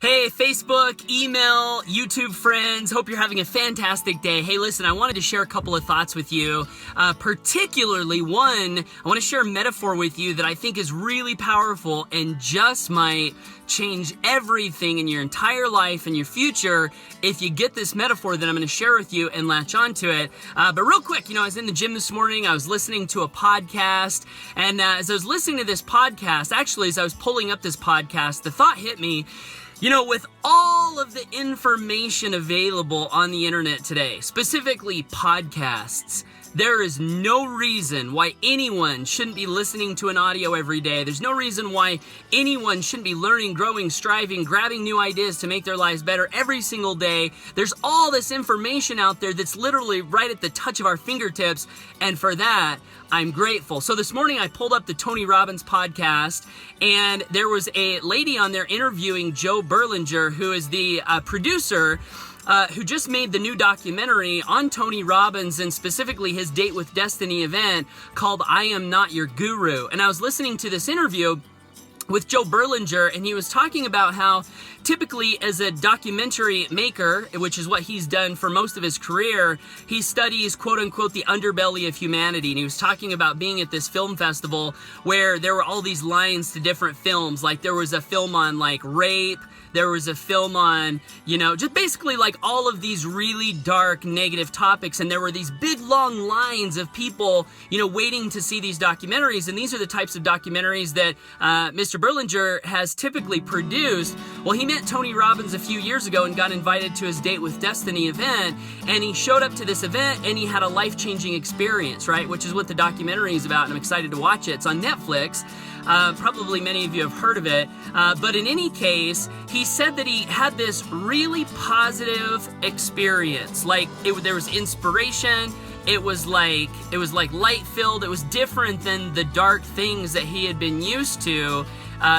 Hey, Facebook, email, YouTube friends, hope you're having a fantastic day. Hey, listen, I wanted to share a couple of thoughts with you. Particularly one, I want to share a metaphor with you that I think is really powerful and just might change everything in your entire life and your future if you get this metaphor that I'm going to share with you and latch onto it. But real quick, I was in the gym this morning, I was listening to a podcast, and as I was listening to this podcast, actually as I was pulling up this podcast, the thought hit me, with all of the information available on the internet today, specifically podcasts, there is no reason why anyone shouldn't be listening to an audio every day. There's no reason why anyone shouldn't be learning, growing, striving, grabbing new ideas to make their lives better every single day. There's all this information out there that's literally right at the touch of our fingertips, and for that, I'm grateful. So this morning I pulled up the Tony Robbins podcast, and there was a lady on there interviewing Joe Berlinger, who is the producer who just made the new documentary on Tony Robbins and specifically his Date with Destiny event called I Am Not Your Guru. And I was listening to this interview with Joe Berlinger, and he was talking about how typically as a documentary maker, which is what he's done for most of his career, he studies, quote unquote, the underbelly of humanity. And he was talking about being at this film festival where there were all these lines to different films. Like there was a film on like rape, there was a film on, just basically like all of these really dark, negative topics. And there were these big, long lines of people, waiting to see these documentaries. And these are the types of documentaries that Mr. Berlinger has typically produced. Well, he met Tony Robbins a few years ago and got invited to his Date with Destiny event. And he showed up to this event and he had a life-changing experience, right? Which is what the documentary is about. And I'm excited to watch it. It's on Netflix. Probably many of you have heard of it. But in any case, he said that he had this really positive experience. Like there was inspiration. It was like light-filled. It was different than the dark things that he had been used to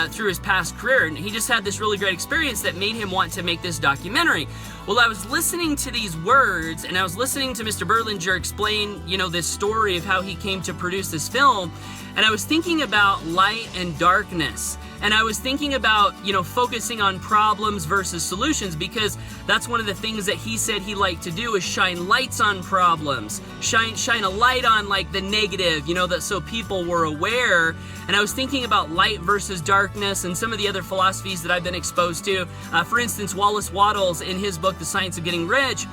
through his past career. And he just had this really great experience that made him want to make this documentary. Well, I was listening to these words, and I was listening to Mr. Berlinger explain, this story of how he came to produce this film, and I was thinking about light and darkness. And I was thinking about, focusing on problems versus solutions, because that's one of the things that he said he liked to do is shine lights on problems, shine a light on like the negative, that so people were aware. And I was thinking about light versus darkness and some of the other philosophies that I've been exposed to. For instance, Wallace Wattles in his book, The Science of Getting Rich,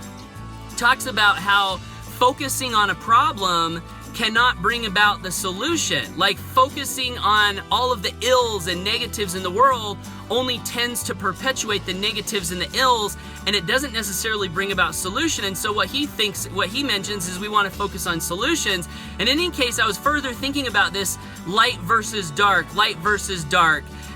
talks about how focusing on a problem cannot bring about the solution. Like focusing on all of the ills and negatives in the world only tends to perpetuate the negatives and the ills, and it doesn't necessarily bring about solution. And so what he mentions is we want to focus on solutions. And in any case, I was further thinking about this light versus dark.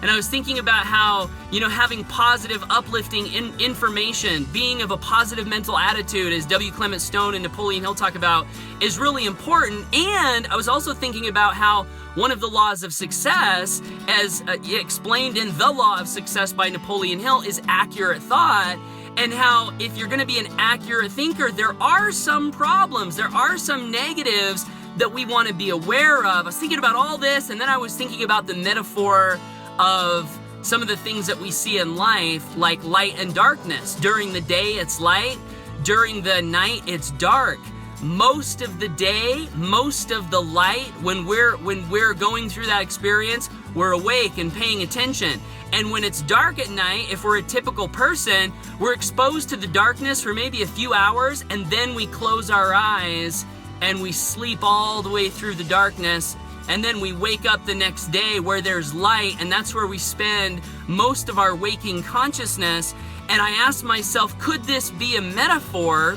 And I was thinking about how, having positive, uplifting information, being of a positive mental attitude, as W. Clement Stone and Napoleon Hill talk about, is really important. And I was also thinking about how one of the laws of success, as explained in The Law of Success by Napoleon Hill, is accurate thought. And how if you're going to be an accurate thinker, there are some problems, there are some negatives that we want to be aware of. I was thinking about all this, and then I was thinking about the metaphor of some of the things that we see in life, like light and darkness. During the day, it's light. During the night, it's dark. Most of the day, most of the light, when we're going through that experience, we're awake and paying attention. And when it's dark at night, if we're a typical person, we're exposed to the darkness for maybe a few hours, and then we close our eyes and we sleep all the way through the darkness. And then we wake up the next day where there's light, and that's where we spend most of our waking consciousness. And I asked myself, could this be a metaphor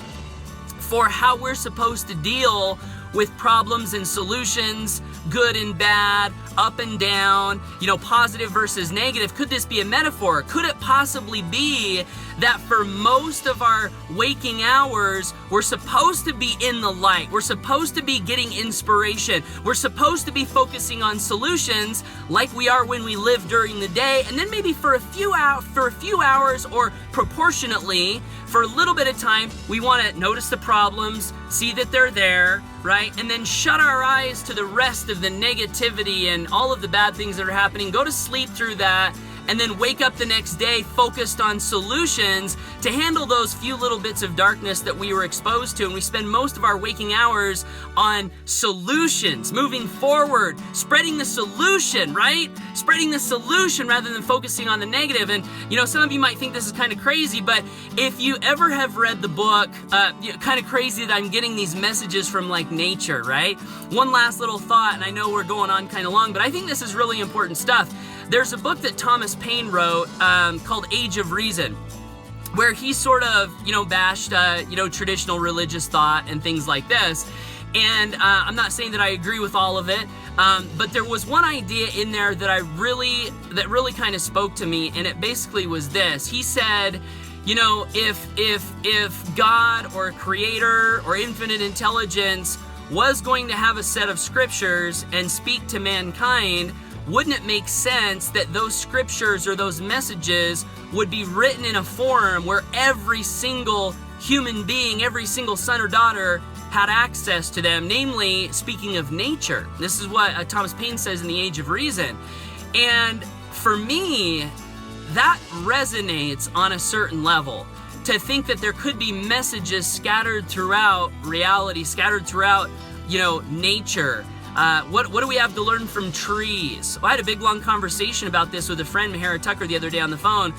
for how we're supposed to deal with problems and solutions, good and bad, up and down, positive versus negative? Could this be a metaphor? Could it possibly be that for most of our waking hours, we're supposed to be in the light. We're supposed to be getting inspiration. We're supposed to be focusing on solutions like we are when we live during the day. And then maybe for a few hours or proportionately, for a little bit of time, we want to notice the problems, see that they're there, right? And then shut our eyes to the rest of the negativity and all of the bad things that are happening. Go to sleep through that. and then wake up the next day focused on solutions to handle those few little bits of darkness that we were exposed to. And we spend most of our waking hours on solutions, moving forward, spreading the solution, right? Spreading the solution rather than focusing on the negative. And some of you might think this is kind of crazy, but if you ever have read the book, kind of crazy that I'm getting these messages from like nature, right? One last little thought, and I know we're going on kind of long, but I think this is really important stuff. There's a book that Thomas Paine wrote called Age of Reason, where he sort of, bashed, traditional religious thought and things like this. And I'm not saying that I agree with all of it, but there was one idea in there that really kind of spoke to me, and it basically was this. He said, if God or creator or infinite intelligence was going to have a set of scriptures and speak to mankind, wouldn't it make sense that those scriptures or those messages would be written in a form where every single human being, every single son or daughter had access to them? Namely, speaking of nature. This is what Thomas Paine says in The Age of Reason. And for me, that resonates on a certain level. To think that there could be messages scattered throughout reality, scattered throughout, nature. What do we have to learn from trees? I had a big long conversation about this with a friend, Mahara Tucker, the other day on the phone.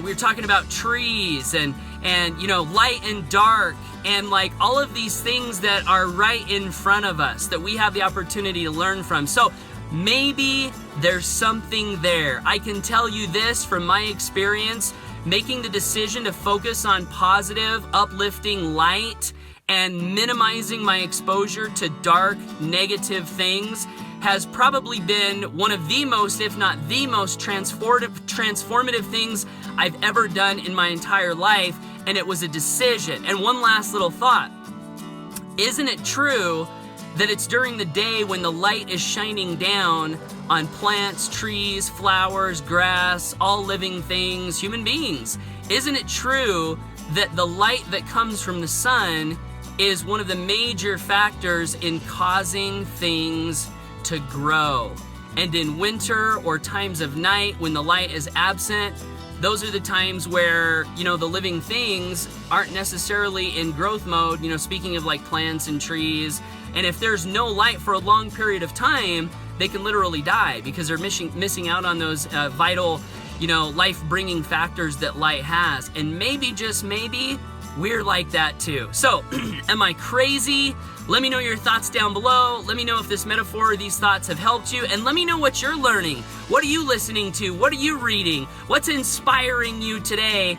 We were talking about trees and light and dark and like all of these things that are right in front of us that we have the opportunity to learn from. So maybe there's something there. I can tell you this from my experience, making the decision to focus on positive, uplifting light and minimizing my exposure to dark, negative things has probably been one of the most, if not the most transformative things I've ever done in my entire life, and it was a decision. And one last little thought. Isn't it true that it's during the day when the light is shining down on plants, trees, flowers, grass, all living things, human beings? Isn't it true that the light that comes from the sun is one of the major factors in causing things to grow? And in winter or times of night when the light is absent, those are the times where, the living things aren't necessarily in growth mode, speaking of like plants and trees. And if there's no light for a long period of time, they can literally die because they're missing out on those vital, life-bringing factors that light has. And maybe, just maybe, we're like that too. So, am I crazy? Let me know your thoughts down below. Let me know if this metaphor or these thoughts have helped you. And let me know what you're learning. What are you listening to? What are you reading? What's inspiring you today?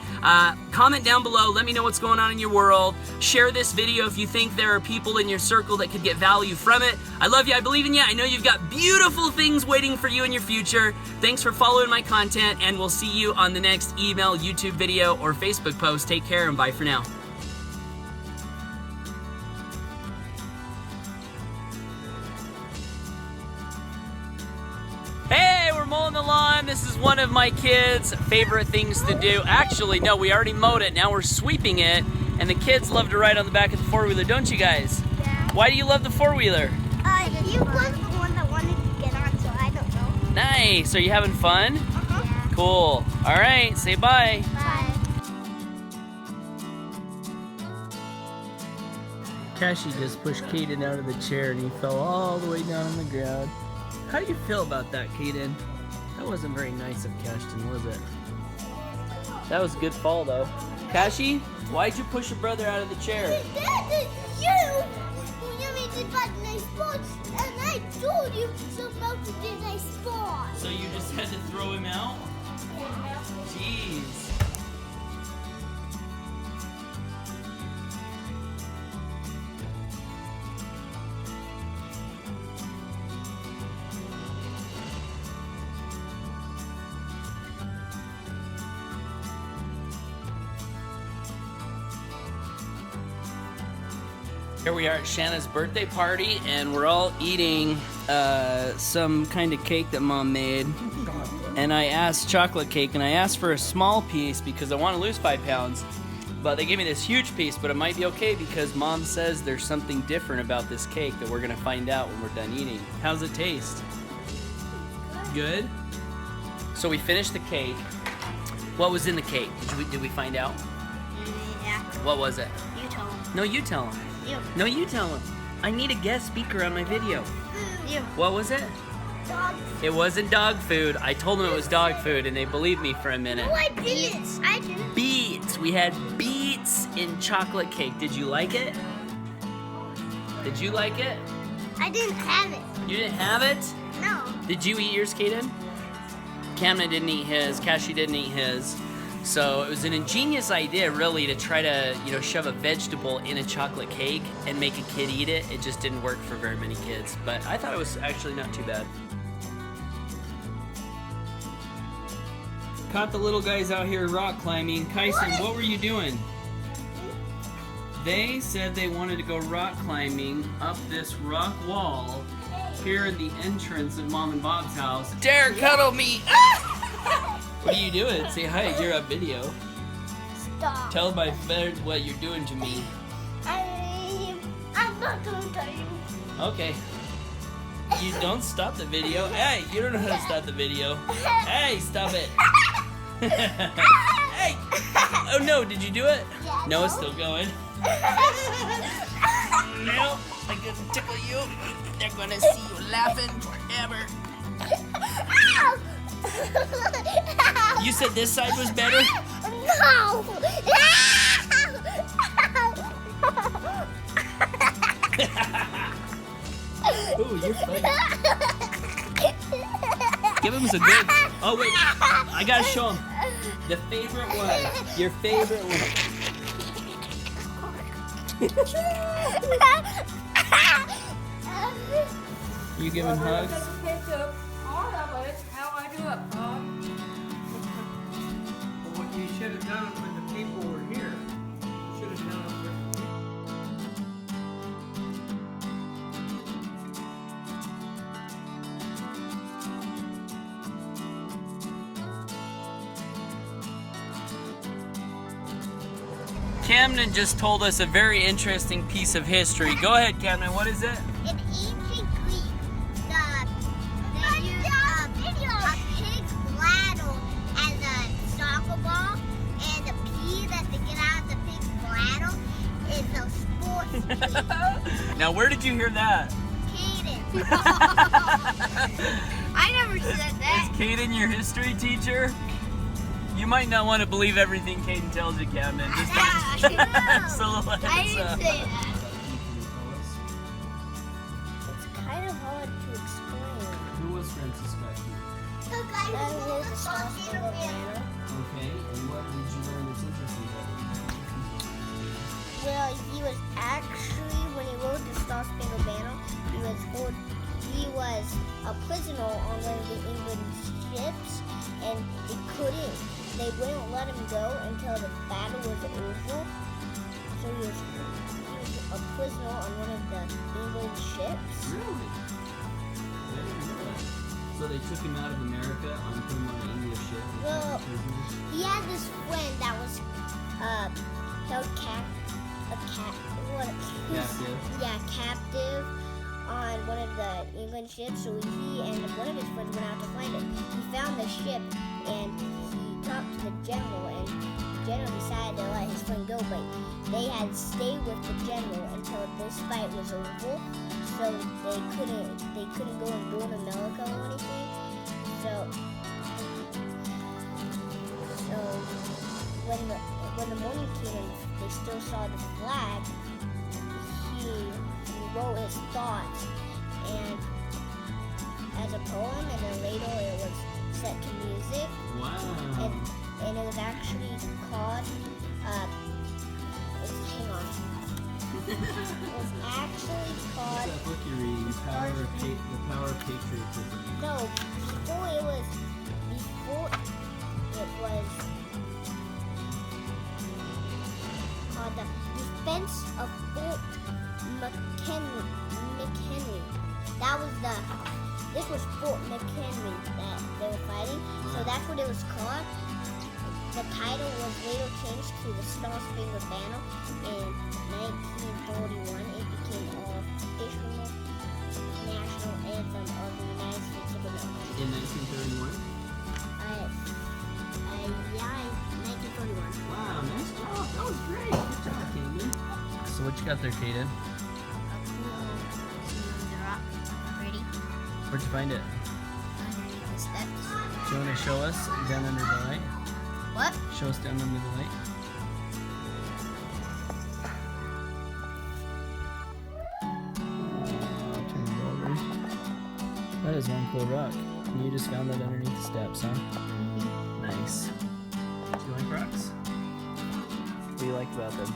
Comment down below. Let me know what's going on in your world. Share this video if you think there are people in your circle that could get value from it. I love you. I believe in you. I know you've got beautiful things waiting for you in your future. Thanks for following my content, and we'll see you on the next email, YouTube video, or Facebook post. Take care, and bye for now. Hey, we're mowing the lawn. This is one of my kids' favorite things to do. Actually, no, we already mowed it. Now we're sweeping it, and the kids love to ride on the back of the four-wheeler, don't you guys? Yeah. Why do you love the four-wheeler? You was the one that wanted to get on, so I don't know. Nice. Are you having fun? Yeah. Cool. All right, say bye. Bye. Kashi just pushed Kayden out of the chair and he fell all the way down on the ground. How do you feel about that, Kayden? That wasn't very nice of Kashton, was it? That was a good fall, though. Kashi, why'd you push your brother out of the chair? That is you! You made it bad nice spots, and I told you so about the nice spots. So you just had to throw him out? Jeez. Here we are at Shana's birthday party, and we're all eating some kind of cake that Mom made. And I asked, chocolate cake, and I asked for a small piece because I want to lose 5 pounds. But they gave me this huge piece, but it might be okay because Mom says there's something different about this cake that we're gonna find out when we're done eating. How's it taste? Good? So we finished the cake. What was in the cake? Did we find out? Yeah. What was it? You tell him. No, you tell him. You. No, you tell him. I need a guest speaker on my video. You. What was it? Dog. It wasn't dog food. I told them it was dog food, and they believed me for a minute. No, I didn't. I didn't. Beets. We had beets in chocolate cake. Did you like it? Did you like it? I didn't have it. You didn't have it? No. Did you eat yours, Kayden? Camden didn't eat his. Kashi didn't eat his. So it was an ingenious idea, really, to try to, shove a vegetable in a chocolate cake and make a kid eat it. It just didn't work for very many kids. But I thought it was actually not too bad. Caught the little guys out here rock climbing. Kyson, what were you doing? They said they wanted to go rock climbing up this rock wall here in the entrance of Mom and Bob's house. Dare cuddle me! What are you doing? Say hi, you're on video. Stop. Tell my friends what you're doing to me. I'm not going to tell you. Okay. You don't stop the video. Hey, you don't know how to stop the video. Hey, stop it. Hey! Oh no, did you do it? Yeah. No, it's still going. No, I couldn't tickle you. They're gonna see you laughing forever. You said this side was better? No! Ooh, you're funny. Give him some good. Oh wait, I gotta show him. The favorite one. Your favorite one. You giving hugs? Well, you should have done it when the people were here. You should have done it with Camden just told us a very interesting piece of history. Go ahead, Camden. What is it? In ancient Greek, they used a pig's bladder as a soccer ball, and the pee that they get out of the pig's bladder is a sports pee. Now, where did you hear that? Kayden. I never said that. Is Kayden your history teacher? You might not want to believe everything Kayden tells you, Camden. Just so let's, I didn't say that. It's kind of hard to explain. Who was Francis Kashton? The guy who was the sauce in the banana. Okay, and what did you learn that's interesting about him? Well, he was actually, when he rode the Star Spangled Banner, he was a prisoner on one of the England ships, and they wouldn't let him go until the battle was over. So he was a prisoner on one of the England ships. Really? I didn't know that. So they took him out of America and put him on an English ship? and Well, took him prisoners? he had this friend that was held captive on one of the England ships. So he and one of his friends went out to find him. He found the ship and he talked to the general, and the general decided to let his friend go, but they had to stay with the general until this fight was over. So they couldn't go and board America or anything. So when the morning came and they still saw the flag, he wrote his thoughts and as a poem, and then later it was set to music. Wow. And it was actually called hang on. It was actually called What's that book you're reading? The Power of Patriotism. no, before it was called the Defense of Fort McHenry. This was Fort McHenry that they were fighting, so that's what it was called. The title was later changed to the Star Spangled Banner. In 1941, it became the official national anthem of the United States of America. In 1931? Yeah, 1941. Wow, nice job. That was great. Good job, Kayden. So what you got there, Kayden? The rock. Pretty. Where'd you find it? Underneath the steps. Do you want to show us down under the light? What? Show us down under the light. Turn it over. That is one cool rock. And you just found that underneath the steps, huh? Nice. Do you like rocks? What do you like about them?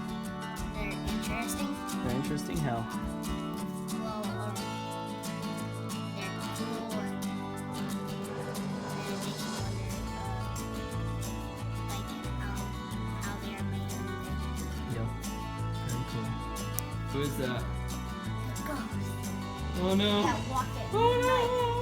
They're interesting. They're interesting? How? Well, they're cool and it makes you wonder, like how they are made. Yep. Very cool. Who is that? Ghost Oh no. that walked at Oh night. no!